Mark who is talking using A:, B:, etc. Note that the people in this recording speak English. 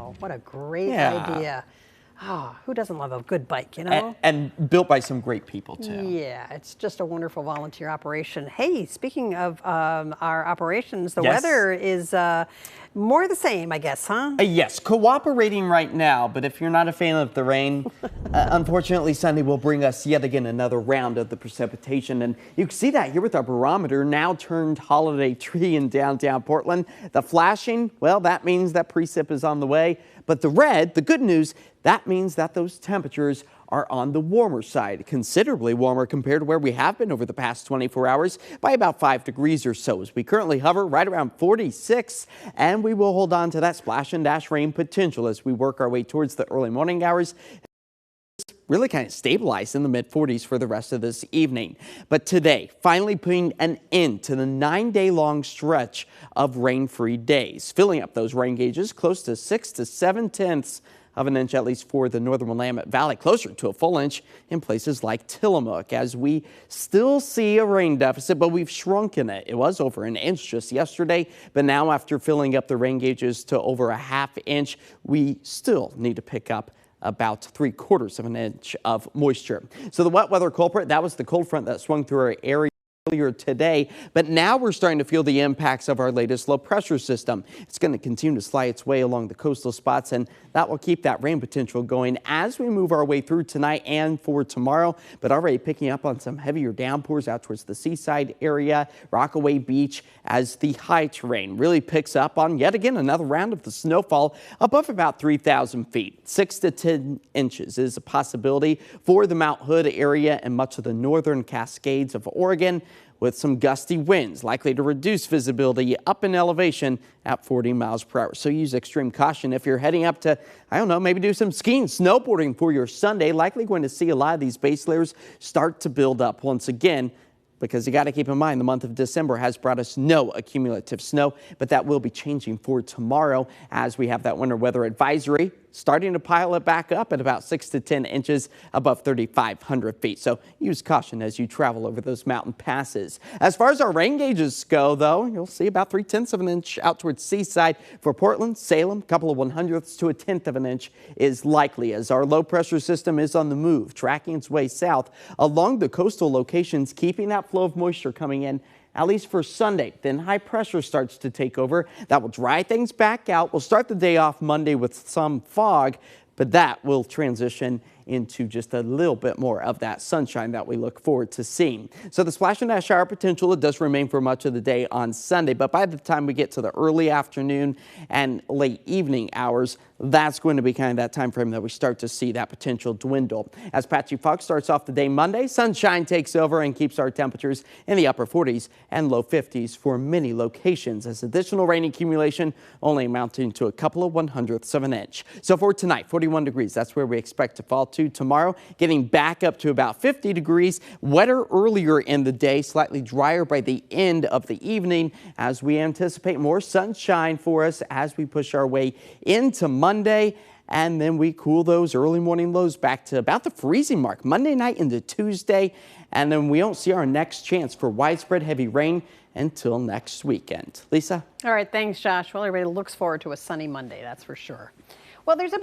A: Wow, what a great
B: Yeah.
A: idea. Oh, who doesn't love a good bike, you know?
B: And built by some great people, too.
A: Yeah, it's just a wonderful volunteer operation. Hey, speaking of our operations, the
B: Yes.
A: weather is more the same, I guess, huh?
B: Yes, cooperating right now, but if you're not a fan of the rain, unfortunately Sunday will bring us yet again another round of the precipitation. And you can see that here with our barometer, now turned holiday tree in downtown Portland. The flashing, well, that means that precip is on the way. But the red, the good news, that means that those temperatures are on the warmer side, considerably warmer compared to where we have been over the past 24 hours by about 5 degrees or so, as we currently hover right around 46, and we will hold on to that splash and dash rain potential as we work our way towards the early morning hours. Really kind of stabilize in the mid-40s for the rest of this evening. But today, finally putting an end to the 9-day-long stretch of rain-free days, filling up those rain gauges close to 6 to 7/10 of an inch, at least for the northern Willamette Valley, closer to a full inch in places like Tillamook, as we still see a rain deficit, but we've shrunken it. It was over an inch just yesterday, but now after filling up the rain gauges to over a half inch, we still need to pick up about 3/4 of an inch of moisture. So the wet weather culprit, that was the cold front that swung through our area earlier today, but now we're starting to feel the impacts of our latest low pressure system. It's going to continue to slide its way along the coastal spots, and that will keep that rain potential going as we move our way through tonight and for tomorrow, but already picking up on some heavier downpours out towards the seaside area, Rockaway Beach, as the high terrain really picks up on yet again another round of the snowfall above about 3,000 feet. 6 to 10 inches is a possibility for the Mount Hood area and much of the northern Cascades of Oregon, with some gusty winds likely to reduce visibility up in elevation at 40 miles per hour. So use extreme caution if you're heading up to, I don't know, maybe do some skiing, snowboarding for your Sunday. Likely going to see a lot of these base layers start to build up once again, because you got to keep in mind the month of December has brought us no accumulative snow, but that will be changing for tomorrow as we have that winter weather advisory starting to pile it back up at about 6 to 10 inches above 3,500 feet. So use caution as you travel over those mountain passes. As far as our rain gauges go, though, you'll see about 3/10 of an inch out towards Seaside for Portland, Salem. A couple of 1/100ths to a 1/10 of an inch is likely as our low pressure system is on the move, tracking its way south along the coastal locations, keeping that flow of moisture coming in at least for Sunday. Then high pressure starts to take over. That will dry things back out. We'll start the day off Monday with some fog, but that will transition into just a little bit more of that sunshine that we look forward to seeing. So the splash and dash shower potential, it does remain for much of the day on Sunday, but by the time we get to the early afternoon and late evening hours, that's going to be kind of that time frame that we start to see that potential dwindle. As patchy fog starts off the day Monday, sunshine takes over and keeps our temperatures in the upper 40s and low 50s for many locations, as additional rain accumulation only amounting to a couple of 1/100ths of an inch. So for tonight, 41 degrees, that's where we expect to fall to. Tomorrow, getting back up to about 50 degrees, wetter earlier in the day, slightly drier by the end of the evening, as we anticipate more sunshine for us as we push our way into Monday. And then we cool those early morning lows back to about the freezing mark Monday night into Tuesday. And then we don't see our next chance for widespread heavy rain until next weekend. Lisa?
A: All right, thanks, Josh. Well, everybody looks forward to a sunny Monday, that's for sure. Well, there's a